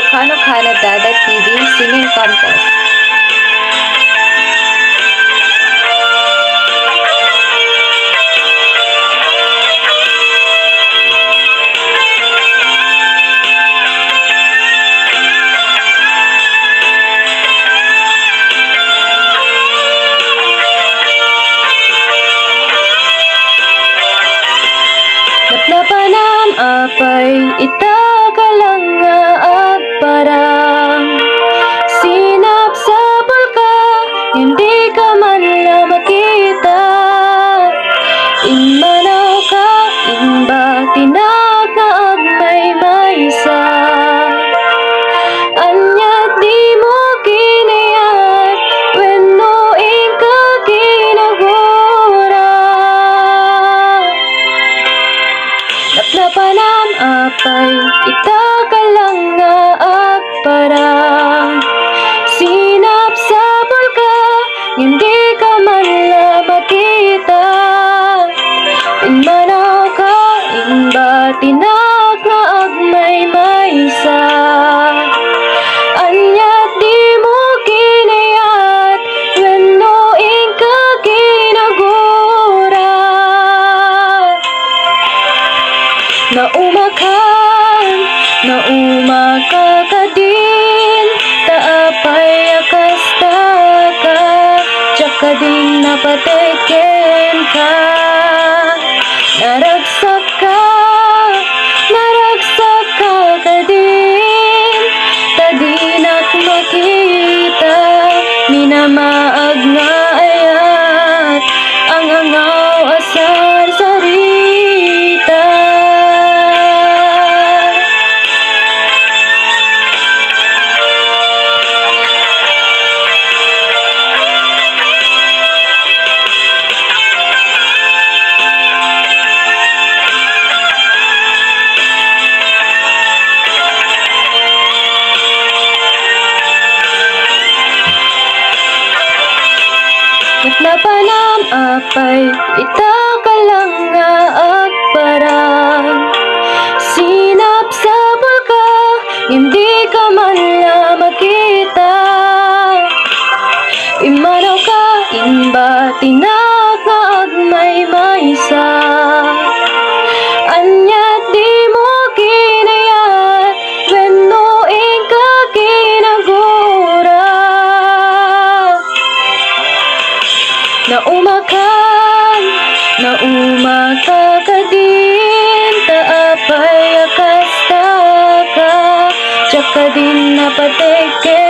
Kano Kana Dada TV Singing Contest. Napanam apay itagalang nga agparang sinap sa bulka, hindi ka man lang makita. Inmanaw ka, inba tinag na agmay maysa. Anya di mo kinayat, wenno ka ginagura. Napanam apay itagalang nga agparang sinap sa bulka, hindi ka man lang makita. Inmanaw ka, inba tinag na agmay maysa. Anya di mo kinayat, wenno ka ginagura. Naumaka ka din, taapay akasta ka, tsaka din napateken ka. Naragsak ka din, tadinak makita, minamaag nga ayat, ang angaw asar sarita. Napanam apay itagalang nga agparang sinap sa bulka, hindi ka man lang makita. Imanaw ka, inba tinag na agmay maysa. Anya di mo kinayat, wenno ka ginagura. Naumaka ka din, taapay akasta ka, tsaka din napateke